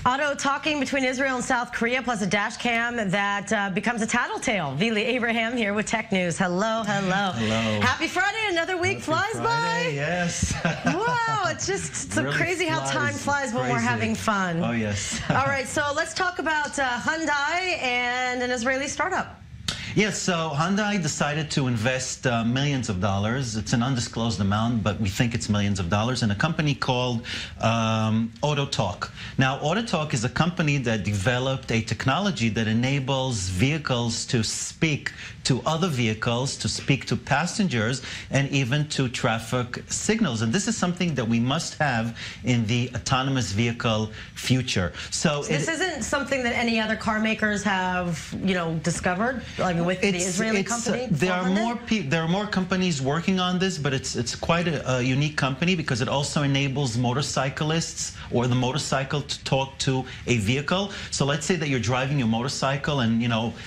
Auto talking between Israel and South Korea, plus a dash cam that becomes a tattletale. Vili Abraham here with Tech News. Hello, hello. Hello. Happy Friday. Another week flies by. Yes. Wow, it's just so really crazy how time flies when we're having fun. Oh, yes. All right, so let's talk about Hyundai and an Israeli startup. Yes, so Hyundai decided to invest millions of dollars. It's an undisclosed amount, but we think it's millions of dollars in a company called Autotalks. Now, Autotalks is a company that developed a technology that enables vehicles to speak to other vehicles, to speak to passengers, and even to traffic signals. And this is something that we must have in the autonomous vehicle future. So this isn't something that any other car makers have, discovered, like with the Israeli company? There are more companies working on this, but it's quite a unique company because it also enables motorcyclists or the motorcycle to talk to a vehicle. So let's say that you're driving your motorcycle and,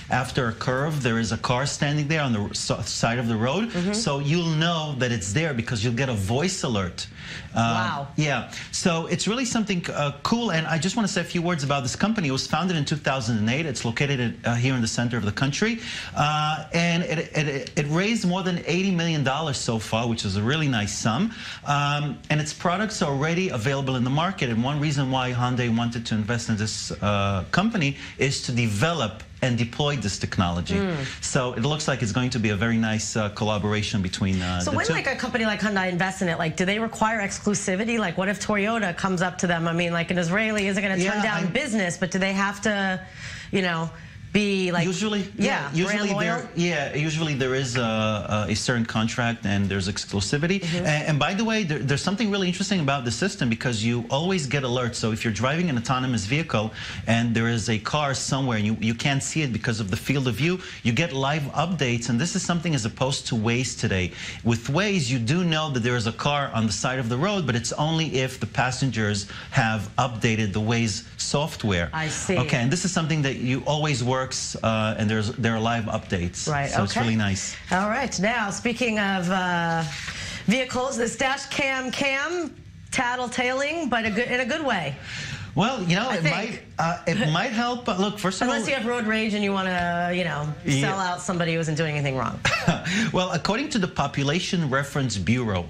after a curve, there is a car standing there on the side of the road. So you'll know that it's there because you'll get a voice alert. Wow. Yeah. So it's really something cool. And I just want to say a few words about this company. It was founded in 2008. It's located here in the center of the country. And it raised more than $80 million so far, which is a really nice sum. And its products are already available in the market. And one reason why Hyundai wanted to invest in this company is to develop and deploy this technology. So it looks like it's going to be a very nice collaboration between the two. So when a company like Hyundai invests in it, do they require exclusivity? Like what if Toyota comes up to them? I mean, like an Israeli isn't going to turn down business, but do they have to, be like usually there is a certain contract and there's exclusivity. And by the way, there's something really interesting about the system because you always get alerts. So if you're driving an autonomous vehicle and there is a car somewhere and you can't see it because of the field of view, you get live updates. And this is something as opposed to Waze today. With Waze, you do know that there is a car on the side of the road, but it's only if the passengers have updated the Waze software. I see. Okay, and this is something that you always works and there are live updates. Right. So it's really nice. All right. Now, speaking of vehicles, this dash cam tattletaling, but in a good way. Well, it might help. But look, first of all, unless you have road rage and you want to, sell out somebody who isn't doing anything wrong. Well, according to the Population Reference Bureau,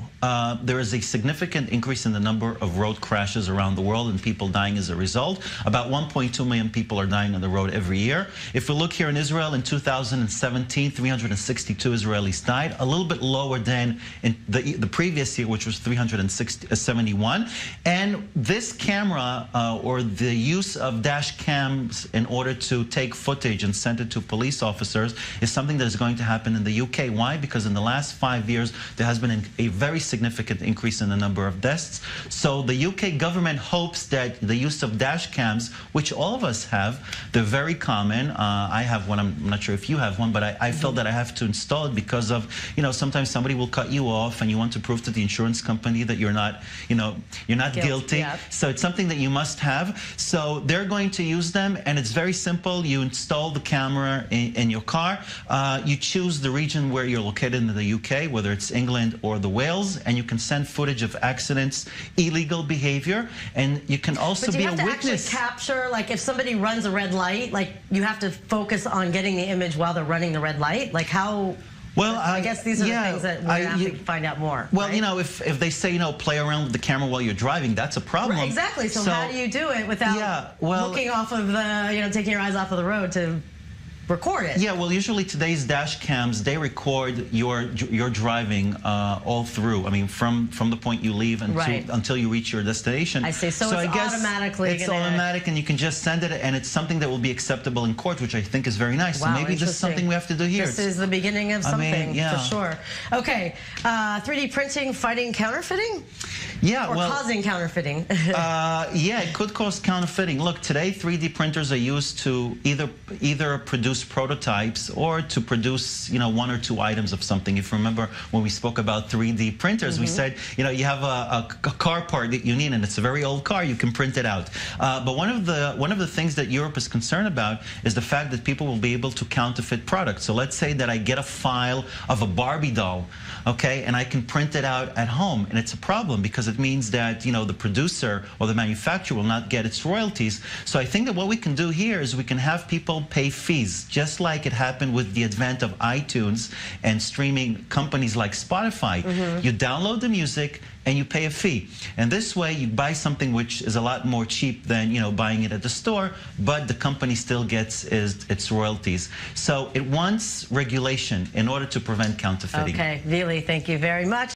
there is a significant increase in the number of road crashes around the world and people dying as a result. About 1.2 million people are dying on the road every year. If we look here in Israel, in 2017, 362 Israelis died, a little bit lower than in the previous year, which was 371. And this camera or the use of dash cams in order to take footage and send it to police officers is something that is going to happen in the UK. Why? Because in the last 5 years, there has been a very significant increase in the number of deaths. So the UK government hopes that the use of dash cams, which all of us have, they're very common. I have one. I'm not sure if you have one, but I felt that I have to install it because of, sometimes somebody will cut you off and you want to prove to the insurance company that you're not, you're not guilty. Yeah. So it's something that you must have. So they're going to use them, and it's very simple. You install the camera in your car. You choose the region where you're located in the UK, whether it's England or the Wales, and you can send footage of accidents, illegal behavior, and you can also be a witness. But you have to actually capture, like if somebody runs a red light, like you have to focus on getting the image while they're running the red light? Like how... Well, I guess these are the things that we're going to have to find out more. Well, right? if they say, play around with the camera while you're driving, that's a problem. Right, exactly. So how do you do it without looking off of the, taking your eyes off of the road to record it? Yeah, well, usually today's dash cams, they record your driving all through. I mean, from the point you leave until you reach your destination. I see. So it's I guess automatically. It's automatic, and you can just send it, and it's something that will be acceptable in court, which I think is very nice. Wow, so maybe this is something we have to do here. This is the beginning of something, for sure. Okay, 3D printing fighting counterfeiting? Yeah, or causing counterfeiting. Yeah, it could cause counterfeiting. Look, today 3D printers are used to either produce produce prototypes or to produce, you know, one or two items of something. If you remember when we spoke about 3D printers, we said, you know, you have a car part that you need, and it's a very old car, you can print it out. But one of the things that Europe is concerned about is the fact that people will be able to counterfeit products. So let's say that I get a file of a Barbie doll, okay, and I can print it out at home, and it's a problem because it means that, you know, the producer or the manufacturer will not get its royalties. So I think that what we can do here is we can have people pay fees, just like it happened with the advent of iTunes and streaming companies like Spotify. You download the music and you pay a fee. And this way you buy something which is a lot more cheap than, you know, buying it at the store, but the company still gets its royalties. So it wants regulation in order to prevent counterfeiting. Okay, Vili, thank you very much.